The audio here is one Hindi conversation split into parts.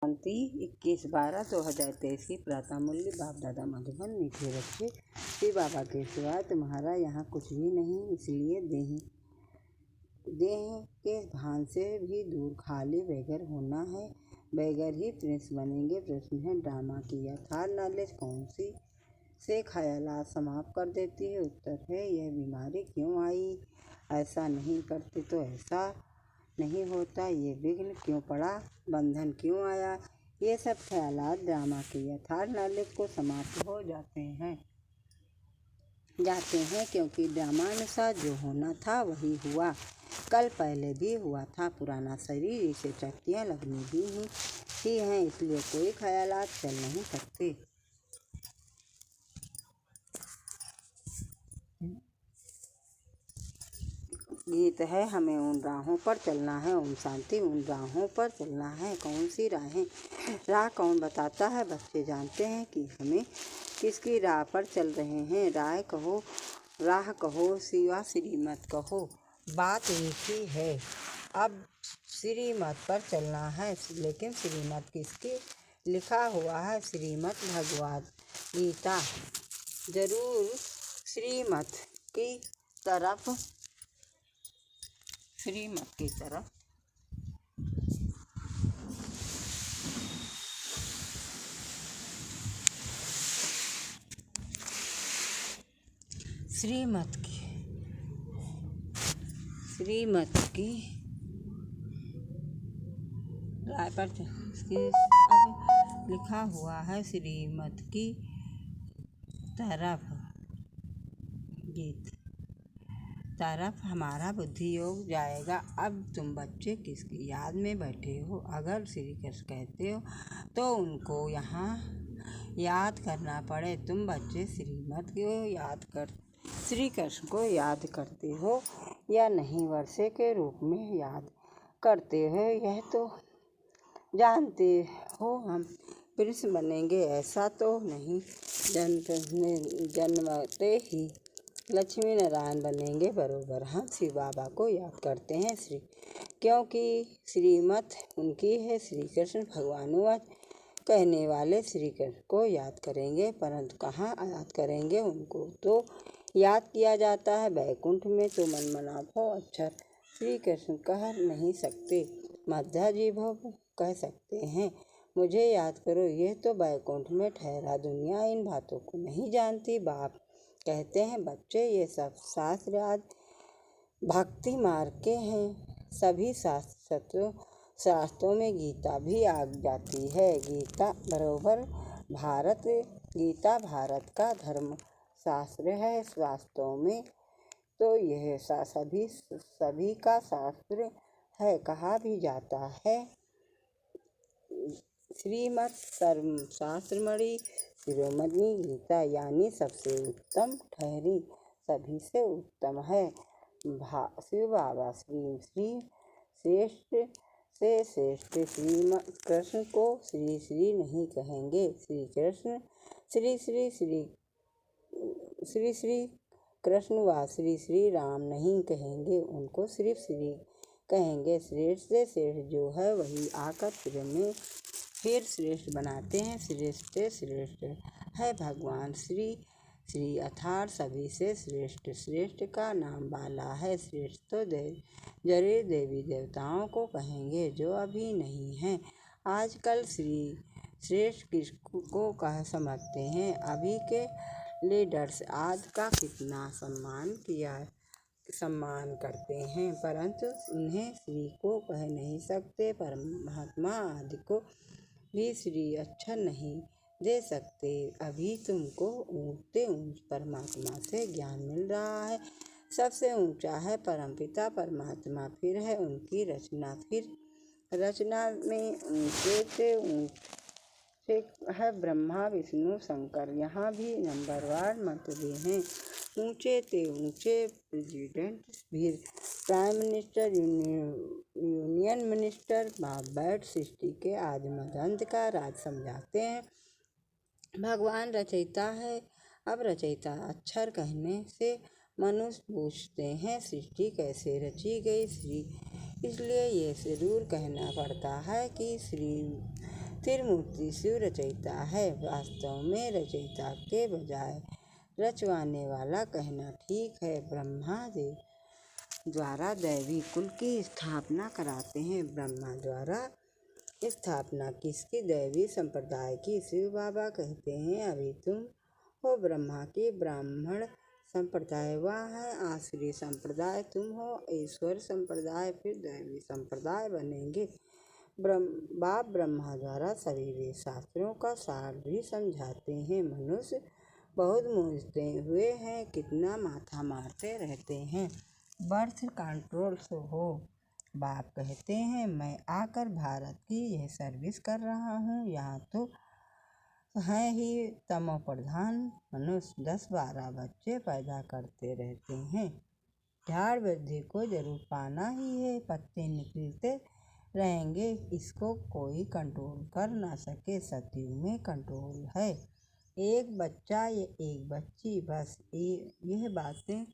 शांति 21/12/2023 की प्रातः मूल्य। बाप दादा मधुबन। मीठे बच्चे, श्री बाबा के सिवाय तुम्हारा यहाँ कुछ भी नहीं, इसलिए देह के भान से भी दूर खाली बेघर होना है। बेघर ही प्रिंस बनेंगे। प्रश्न है, ड्रामा की यथार्थ नॉलेज कौन सी से ख्यालात समाप्त कर देती है? उत्तर है, यह बीमारी क्यों आई, ऐसा नहीं करते तो ऐसा नहीं होता, ये विघ्न क्यों पड़ा, बंधन क्यों आया, ये सब ख्यालात ड्रामा के यथार्थ नॉलेज को समाप्त हो जाते हैं क्योंकि ड्रामानुसार जो होना था वही हुआ। कल पहले भी हुआ था। पुराना शरीर, इसे चक्तियाँ लगनी ही हैं, इसलिए कोई ख्यालात चल नहीं सकते। गीत है, हमें उन राहों पर चलना है। ओम शांति। उन राहों पर चलना है। कौन सी राहें? राह कौन बताता है? बच्चे जानते हैं कि हमें किसकी राह पर चल रहे हैं। राह कहो, सिवा श्रीमत कहो, बात एक ही है। अब श्रीमत पर चलना है, लेकिन श्रीमत किसकी? लिखा हुआ है श्रीमद् भगवद गीता। जरूर श्रीमत की तरफ श्रीमत की राय पर अब लिखा हुआ है श्रीमत की तरफ हमारा बुद्धि योग जाएगा। अब तुम बच्चे किसकी याद में बैठे हो? अगर श्री कृष्ण कहते हो तो उनको यहाँ याद करना पड़े। तुम बच्चे श्री कृष्ण को याद करते हो या नहीं, वर्षे के रूप में याद करते हो, यह तो जानते हो। हम प्रिंस बनेंगे ऐसा तो नहीं, जन्मते ही लक्ष्मी नारायण बनेंगे। बरोबर हम शिव बाबा को याद करते हैं क्योंकि श्रीमत उनकी है। श्री कृष्ण भगवानुवाच कहने वाले श्री कृष्ण को याद करेंगे, परंतु कहाँ याद करेंगे? उनको तो याद किया जाता है बैकुंठ में। तो मनमना भव अक्षर श्री कृष्ण कह नहीं सकते, मध्याजी भव कह सकते हैं। मुझे याद करो, यह तो बैकुंठ में ठहरा, दुनिया इन बातों को नहीं जानती। बाप कहते हैं, बच्चे ये सब शास्त्र आज भक्ति मार्ग के हैं। सभी शास्त्रों में गीता भी आ जाती है। गीता भारत का धर्म शास्त्र है। वास्तव में तो यह सभी का शास्त्र है। कहा भी जाता है, श्रीमद् शास्त्रमणि शिरोमणि गीता, यानी सबसे उत्तम ठहरी, सभी से उत्तम है। शिव बाबा श्री श्रेष्ठ से श्रेष्ठ श्री कृष्ण को श्री नहीं कहेंगे। श्री कृष्ण श्री कृष्ण व श्री राम नहीं कहेंगे, उनको सिर्फ श्री कहेंगे। श्रेष्ठ से श्रेष्ठ जो है वही आकर फिर श्रेष्ठ बनाते हैं। श्रेष्ठ से श्रेष्ठ है भगवान श्री अर्थात सभी से श्रेष्ठ का नाम वाला है। श्रेष्ठ तो जरूर देवी देवताओं को कहेंगे जो अभी नहीं हैं। आजकल श्रेष्ठ किसको कह समझते हैं? अभी के लीडर्स आज का कितना सम्मान करते हैं, परंतु उन्हें श्री को कह नहीं सकते। परमात्मा आदि को भी श्री अक्षर नहीं दे सकते। अभी तुमको ऊँचते परमात्मा से ज्ञान मिल रहा है। सबसे ऊंचा है परमपिता परमात्मा, फिर है उनकी रचना। फिर रचना में ऊंचे से है ब्रह्मा विष्णु शंकर। यहाँ भी नंबरवार मतभेद हैं। ऊंचे से ऊंचे प्रेसिडेंट, फिर प्राइम मिनिस्टर, यूनियन मिनिस्टर, बाप बैठ सृष्टि के आदि मदंत का राज समझाते हैं। भगवान रचयिता है। अब रचयिता अक्षर कहने से मनुष्य पूछते हैं, सृष्टि कैसे रची गई? इसलिए ये जरूर कहना पड़ता है कि त्रिमूर्ति शिव रचयिता है। वास्तव में रचयिता के बजाय रचवाने वाला कहना ठीक है। ब्रह्मा देव द्वारा दैवी कुल की स्थापना कराते हैं। ब्रह्मा द्वारा स्थापना किसकी? दैवी संप्रदाय की। शिव बाबा कहते हैं, अभी तुम हो ब्रह्मा की ब्राह्मण संप्रदाय, वह है आसुरी संप्रदाय, तुम हो ईश्वर संप्रदाय, फिर दैवी संप्रदाय बनेंगे। बाप ब्रह्मा द्वारा सभी वेद शास्त्रों का सार भी समझाते हैं। मनुष्य बहुत मूझते हुए हैं, कितना माथा मारते रहते हैं। बर्थ कंट्रोल तो हो। बाप कहते हैं, मैं आकर भारत की यह सर्विस कर रहा हूँ। यहाँ तो हैं ही तमो प्रधान मनुष्य 10-12 बच्चे पैदा करते रहते हैं। झाड़ वृद्धि को जरूर पाना ही है, पत्ते निकलते रहेंगे, इसको कोई कंट्रोल कर ना सके। सतयुग में कंट्रोल है, एक बच्चा या एक बच्ची, बस यह बातें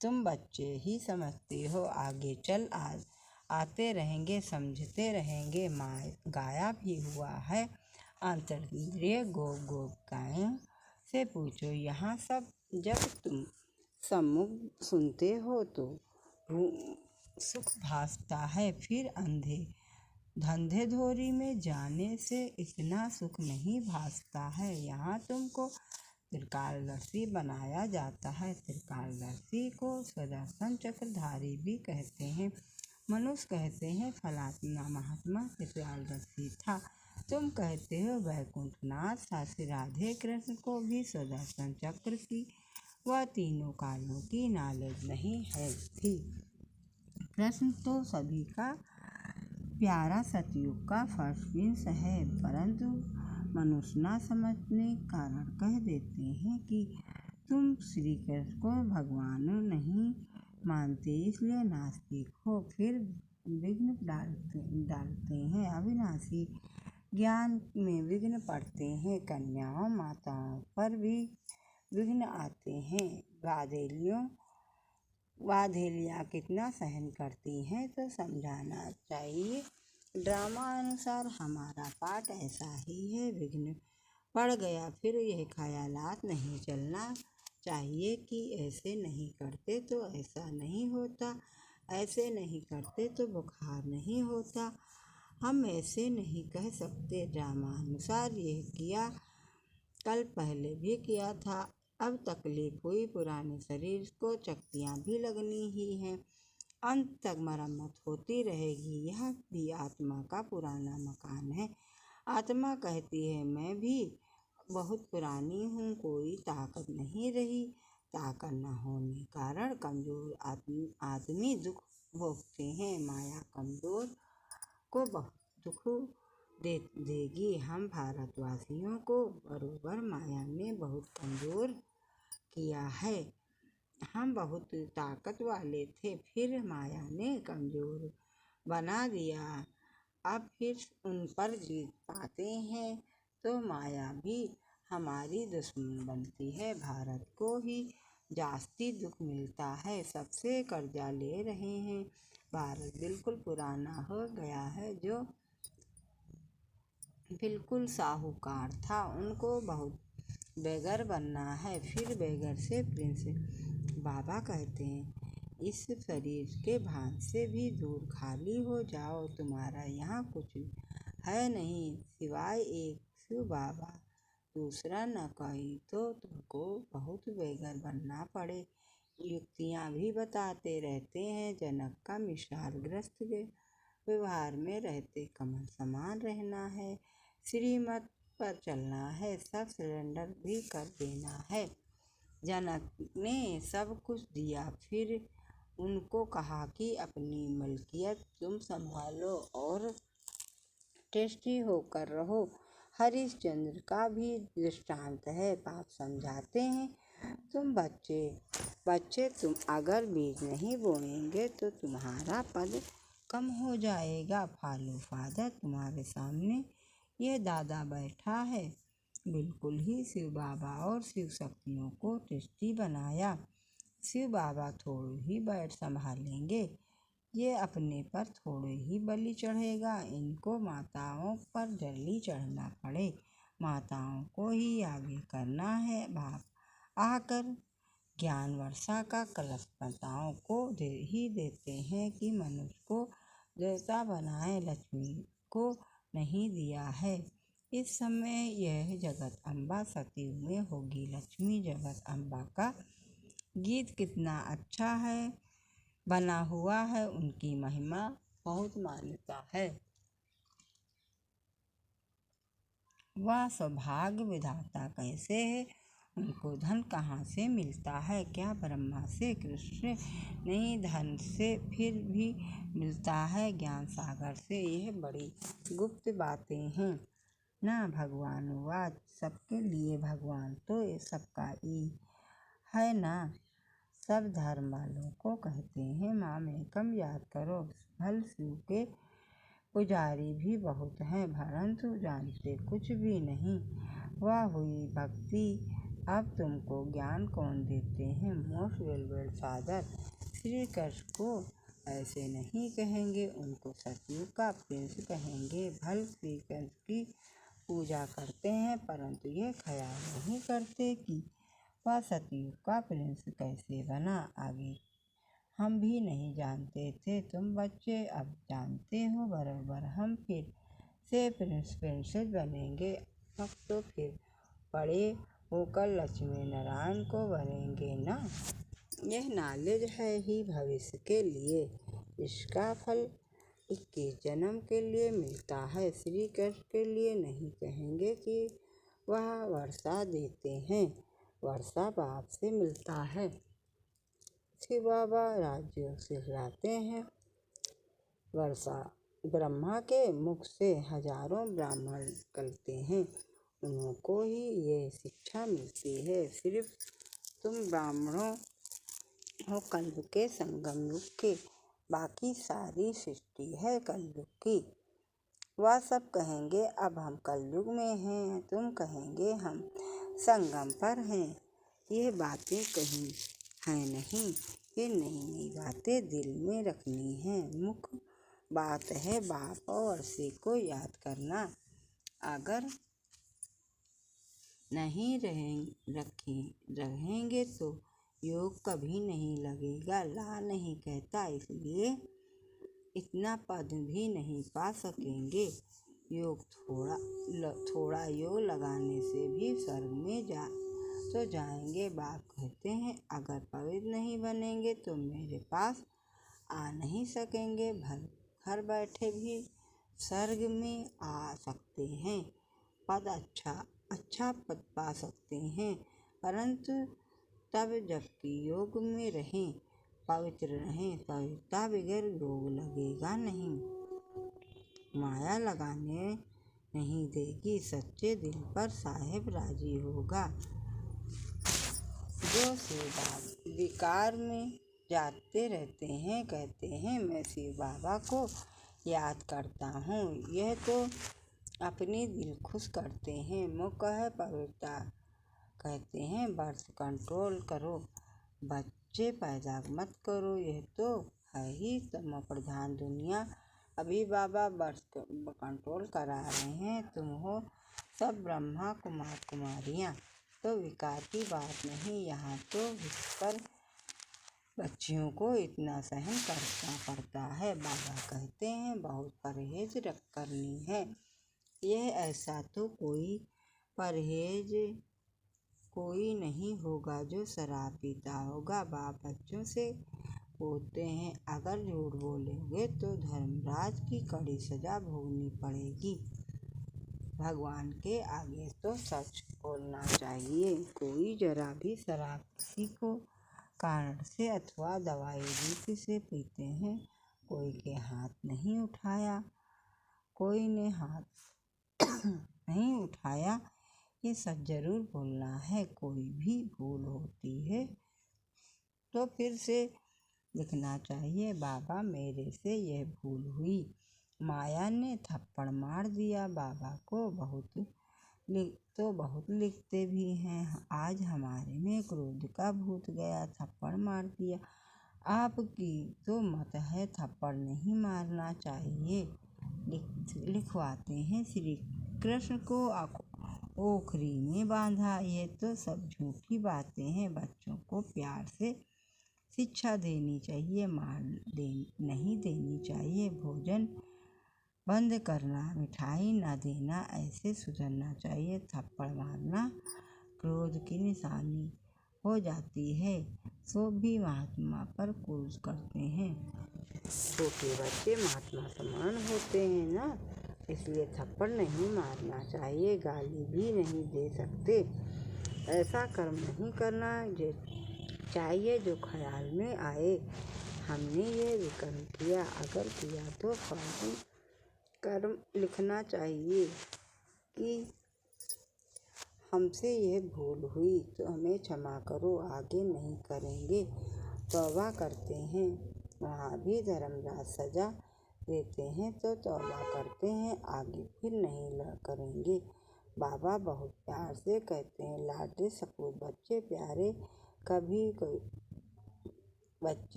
तुम बच्चे ही समझते हो। आगे चल आते रहेंगे, समझते रहेंगे। गाया भी हुआ है अंतरिंद्रिय गोपिकाओं से पूछो। यहाँ सब जब तुम सम्मुख सुनते हो तो सुख भासता है, फिर धंधे धोरी में जाने से इतना सुख नहीं भासता है। यहाँ तुमको त्रिकालदर्शी बनाया जाता है। त्रिकालदर्शी को सुदर्शन चक्रधारी भी कहते हैं। मनुष्य कहते हैं फलाना महात्मा त्रिकालदर्शी था, तुम कहते हो वैकुंठनाथ। साथी राधे कृष्ण को भी सुदर्शन चक्र की वह तीनों कालों की नॉलेज नहीं है थी। कृष्ण तो सभी का प्यारा सतयुग का फर्स्ट प्रिंस है, परंतु मनुष्य न समझने कारण कह देते हैं कि तुम श्री कृष्ण को भगवान नहीं मानते, इसलिए नास्तिक हो। फिर विघ्न डालते हैं। अविनाशी ज्ञान में विघ्न पड़ते हैं। कन्याओं माताओं पर भी विघ्न आते हैं। वाधेलियाँ कितना सहन करती हैं तो समझाना चाहिए। ड्रामा अनुसार हमारा पाठ ऐसा ही है। विघ्न पड़ गया, फिर यह ख्यालात नहीं चलना चाहिए कि ऐसे नहीं करते तो ऐसा नहीं होता, ऐसे नहीं करते तो बुखार नहीं होता। हम ऐसे नहीं कह सकते। ड्रामा अनुसार यह किया, कल पहले भी किया था, अब तकलीफ हुई, पुराने शरीर को चक्तियाँ भी लगनी ही हैं, अंत तक मरम्मत होती रहेगी। यह भी आत्मा का पुराना मकान है। आत्मा कहती है, मैं भी बहुत पुरानी हूँ, कोई ताकत नहीं रही। ताकत न होने कारण कमजोर आदमी दुख भोगते हैं। माया कमजोर को बहुत दुख देगी। हम भारतवासियों को बरोबर माया ने बहुत कमजोर किया है। हम बहुत ताकत वाले थे, फिर माया ने कमजोर बना दिया। अब फिर उन पर जीत पाते हैं तो माया भी हमारी दुश्मन बनती है। भारत को ही जास्ती दुख मिलता है, सबसे कर्जा ले रहे हैं। भारत बिल्कुल पुराना हो गया है। जो बिल्कुल साहूकार था, उनको बहुत बेगर बनना है, फिर बेगर से प्रिंस। बाबा कहते हैं, इस शरीर के भान से भी दूर खाली हो जाओ, तुम्हारा यहाँ कुछ है नहीं सिवाय एक शिव बाबा, दूसरा न कोई, तो तुमको बहुत बेगर बनना पड़े। युक्तियाँ भी बताते रहते हैं। जनक का मिसाल ग्रस्त व्यवहार में रहते कमल समान रहना है, श्रीमत पर चलना है, सब सरेंडर भी कर देना है। जनक ने सब कुछ दिया, फिर उनको कहा कि अपनी मलकियत तुम संभालो और टेस्टी होकर रहो। हरिश्चंद्र का भी दृष्टांत है। बाप समझाते हैं, तुम बच्चे तुम अगर बीज नहीं बोएंगे तो तुम्हारा पद कम हो जाएगा। फॉलो फादर, तुम्हारे सामने यह दादा बैठा है, बिल्कुल ही शिव बाबा और शिव शक्तियों को टेस्टी बनाया। शिव बाबा थोड़ी ही बैठ संभालेंगे, ये अपने पर थोड़े ही बलि चढ़ेगा, इनको माताओं पर जल्दी चढ़ना पड़े, माताओं को ही आगे करना है। बाप आकर ज्ञान वर्षा का कलश माताओं को दे ही देते हैं कि मनुष्य को देवता बनाए, लक्ष्मी को नहीं दिया है। इस समय यह जगत अम्बा सतयुग में होगी लक्ष्मी। जगत अम्बा का गीत कितना अच्छा है बना हुआ है, उनकी महिमा बहुत मान्यता है। वह सौभाग्य विधाता कैसे है, उनको धन कहाँ से मिलता है, क्या ब्रह्मा से कृष्ण नहीं धन से फिर भी मिलता है, ज्ञान सागर से। यह बड़ी गुप्त बातें हैं ना। भगवान वाच सबके लिए भगवान तो ये सबका ही है ना। सब धर्म वालों को कहते हैं माम एकम याद करो। भल शिव के पुजारी भी बहुत हैं, परंतु जानते कुछ भी नहीं। वह हुई भक्ति, अब तुमको ज्ञान कौन देते हैं। मोस्ट वेलवेल फादर। श्री कृष्ण को ऐसे नहीं कहेंगे, उनको सतयुग का प्रिंस कहेंगे। भल श्री कृष्ण की पूजा करते हैं, परंतु ये ख्याल नहीं करते कि वह सतयुग का प्रिंस कैसे बना। आगे हम भी नहीं जानते थे, तुम बच्चे अब जानते हो बराबर। हम फिर से प्रिंसेस बनेंगे, अब तो फिर बड़े होकर लक्ष्मी नारायण को बनेंगे ना। यह नॉलेज है ही भविष्य के लिए, इसका फल 21 जन्म के लिए मिलता है। श्री कृष्ण के लिए नहीं कहेंगे कि वह वर्षा देते हैं, वर्षा बाप से मिलता है। शिव बाबा राज्य सिखलाते हैं, वर्षा ब्रह्मा के मुख से हजारों ब्राह्मण निकलते हैं, उनको ही ये शिक्षा मिलती है। सिर्फ तुम ब्राह्मणों हो कलयुग के संगम युग के, बाकी सारी सृष्टि है कलयुग की। वह सब कहेंगे अब हम कलयुग में हैं, तुम कहेंगे हम संगम पर हैं। ये बातें कहीं हैं नहीं, ये नई नई बातें दिल में रखनी है। मुख्य बात है बाप और वर्षे को याद करना। अगर नहीं रहेंगे तो योग कभी नहीं लगेगा। ला नहीं कहता, इसलिए इतना पद भी नहीं पा सकेंगे। योग थोड़ा योग लगाने से भी स्वर्ग में तो जाएंगे। बाप कहते हैं अगर पवित्र नहीं बनेंगे तो मेरे पास आ नहीं सकेंगे। घर बैठे भी स्वर्ग में आ सकते हैं, पद अच्छा पद पा सकते हैं, परंतु तब जबकि योग में रहें, पवित्र रहें। पवित्रता बगैर योग लगेगा नहीं, माया लगाने नहीं देगी। सच्चे दिल पर साहेब राजी होगा। जो शिव विकार में जाते रहते हैं, कहते हैं मैं शिव बाबा को याद करता हूँ, यह तो अपनी दिल खुश करते हैं। मुख है पवित्रता, कहते हैं बर्थ कंट्रोल करो, बच्चे पैदा मत करो। यह तो है ही तम प्रधान दुनिया। अभी बाबा बर्थ कंट्रोल करा रहे हैं, तुम हो सब ब्रह्मा कुमार कुमारियाँ, तो विकार की बात नहीं। यहाँ तो पर बच्चियों को इतना सहन करना पड़ता है। बाबा कहते हैं बहुत परहेज करनी है। यह ऐसा तो कोई परहेज कोई नहीं होगा जो शराब पीता होगा। बाप बच्चों से बोलते हैं अगर झूठ बोलोगे तो धर्मराज की कड़ी सजा भोगनी पड़ेगी। भगवान के आगे तो सच बोलना चाहिए। कोई जरा भी शराब किसी को कारण से अथवा दवाई रीति से पीते हैं, कोई के हाथ नहीं उठाया, कोई ने हाथ नहीं उठाया, ये सच जरूर बोलना है। कोई भी भूल होती है तो फिर से लिखना चाहिए बाबा मेरे से यह भूल हुई। माया ने थप्पड़ मार दिया बाबा को, बहुत लिखते भी हैं। आज हमारे में क्रोध का भूत गया, थप्पड़ मार दिया। आपकी तो मत है थप्पड़ नहीं मारना चाहिए। लिखवाते हैं श्री कृष्ण को ओखरी में बांधा। ये तो सब झूठी बातें हैं। बच्चों को प्यार से शिक्षा देनी चाहिए, मार नहीं देनी चाहिए। भोजन बंद करना, मिठाई न देना, ऐसे सुधरना चाहिए। थप्पड़ मारना क्रोध की निशानी हो जाती है। सो भी महात्मा पर क्रूस करते हैं। छोटे बच्चे महात्मा समान होते हैं ना, इसलिए थप्पड़ नहीं मारना चाहिए। गाली भी नहीं दे सकते। ऐसा कर्म नहीं करना चाहिए जो ख्याल में आए। हमने ये विकर्म किया, अगर किया तो फौरन कर्म लिखना चाहिए कि हमसे यह भूल हुई तो हमें क्षमा करो, आगे नहीं करेंगे। तौबा करते हैं, वहाँ भी धर्मराज सजा देते हैं तो तौबा करते हैं, आगे फिर नहीं करेंगे। बाबा बहुत प्यार से कहते हैं, लाडले सपूत बच्चे प्यारे, कभी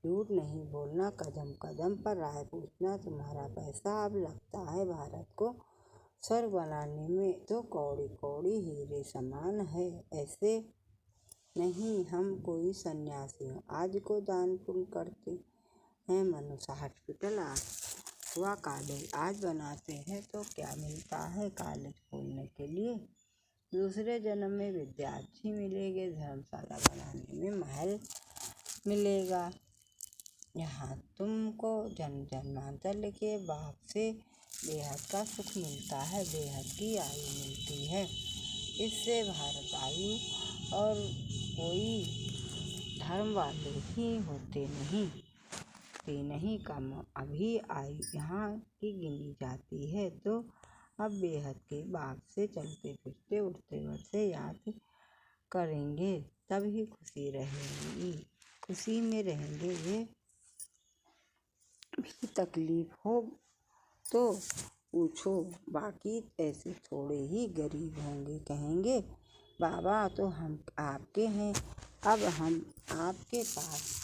झूठ नहीं बोलना, कदम कदम पर राय पूछना। तुम्हारा पैसा अब लगता है भारत को स्वर्ग बनाने में, तो कौड़ी कौड़ी हीरे समान है। ऐसे नहीं हम कोई सन्यासी हो, आज को दान पुण्य करते हैं। मनुष्य हॉस्पिटल हुआ कॉलेज आज बनाते हैं तो क्या मिलता है कॉलेज खोलने के लिए? दूसरे जन्म में विद्यार्थी मिलेंगे, धर्मशाला बनाने में महल मिलेगा। यहाँ तुमको जन्म जन्मांतर के बाप से बेहद का सुख मिलता है, बेहद की आयु मिलती है। इससे भारत आयु और कोई धर्म वाले ही होते नहीं कम अभी आयु यहाँ की गिनी जाती है। तो अब बेहद के बाप से चलते फिरते उठते बैठते याद करेंगे, तभी खुशी रहेगी, खुशी में रहेंगे। ये भी तकलीफ हो तो पूछो, बाकी ऐसे थोड़े ही गरीब होंगे। कहेंगे बाबा तो हम आपके हैं, अब हम आपके पास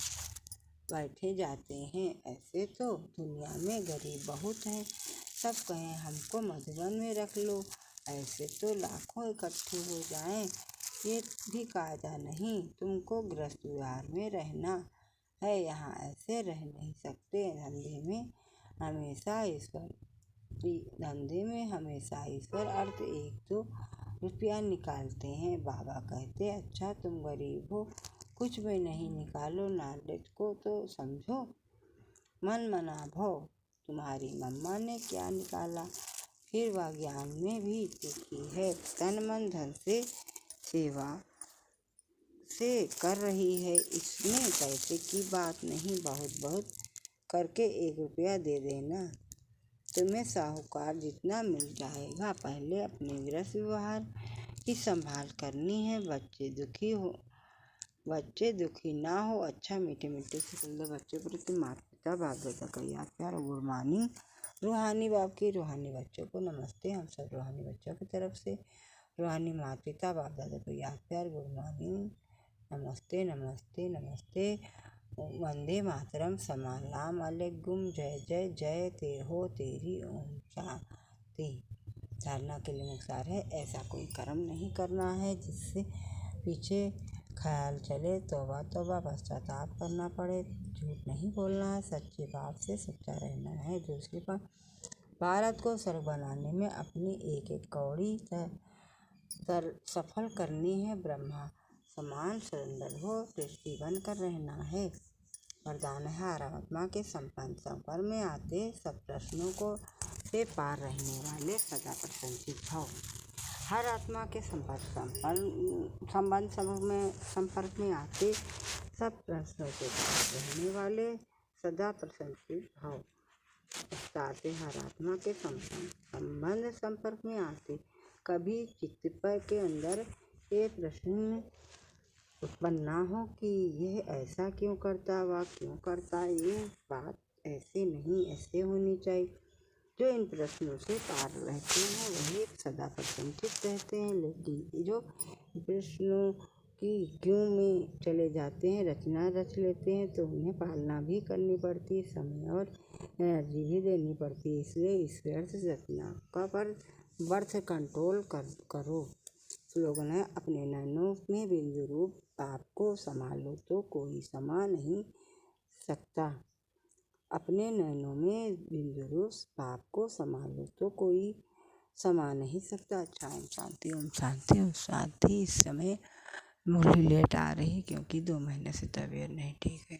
बैठे जाते हैं। ऐसे तो दुनिया में गरीब बहुत हैं, सब कहें हमको मधुबन में रख लो। ऐसे तो लाखों इकट्ठे हो जाएं, ये भी कायदा नहीं। तुमको गृहस्थ विहार में रहना है, यहाँ ऐसे रह नहीं सकते। धंधे में हमेशा ईश्वर अर्थ 1-2 रुपया निकालते हैं। बाबा कहते अच्छा तुम गरीब हो, कुछ भी नहीं निकालो, नॉलेज को तो समझो। मन मना भव, तुम्हारी मम्मा ने क्या निकाला, फिर वह ज्ञान में भी तीखी है। तन मन धन से सेवा से कर रही है, इसमें पैसे की बात नहीं। बहुत बहुत करके 1 रुपया दे देना, तुम्हें साहूकार जितना मिल जाएगा। पहले अपने गृहस्थ व्यवहार की संभाल करनी है। बच्चे दुखी ना हो। अच्छा मीठे मीठे से सुंदर बच्चों प्रति माता पिता बाप दादा का याद प्यार और गुड मॉर्निंग। रूहानी बाप की रूहानी बच्चों को नमस्ते। हम सब रूहानी बच्चों की तरफ से रूहानी माता पिता बाप दादा को याद प्यार गुड मॉर्निंग, नमस्ते नमस्ते नमस्ते। वंदे मातरम, सलाम अलैकुम, जय जय जय हो तेरी ओम शांति। धारणा के लिए नुकसान है, ऐसा कोई कर्म नहीं करना है जिससे पीछे ख्याल चले। तौबा तौबा पश्चाताप करना पड़े। झूठ नहीं बोलना है, सच्चे बात से सच्चा रहना है। दूसरी बात, भारत को स्वर्ग बनाने में अपनी एक एक कौड़ी सफल करनी है। ब्रह्मा समान सुंदर हो, दृष्टि बनकर रहना है। वरदान है हर आत्मा के संपर्क में आते सब प्रश्नों को से पार रहने वाले सदा प्रसन्नचित भव। हर आत्मा के संपर्क में आते सब प्रश्नों से पार रहने वाले सदा प्रसन्नचित भव। बताते हर आत्मा के संपर्क में आते कभी चित्त के अंदर ये प्रश्न उत्पन्न ना हो कि यह ऐसा क्यों करता, वह क्यों करता। ये बात ऐसे नहीं, ऐसे होनी चाहिए। जो इन प्रश्नों से पार रहते हैं वही सदा प्रसन्नचित रहते हैं, लेकिन जो प्रश्नों कि क्यों में चले जाते हैं, रचना रच लेते हैं तो उन्हें पालना भी करनी पड़ती है, समय और एनर्जी भी देनी पड़ती है। इसलिए ईश्वर से रचना का पर बर्थ कंट्रोल करो। स्लोगन है, अपने नैनों में बिंदु रूप पाप को संभालो तो कोई समा नहीं सकता। अपने नैनों में बिंदु रूप पाप को संभालो तो कोई समा नहीं सकता। अच्छा, ओम शांति, ओम शांति, ओम शांति। इस समय मुरली लेट आ रही क्योंकि 2 महीने से तबीयत नहीं ठीक है।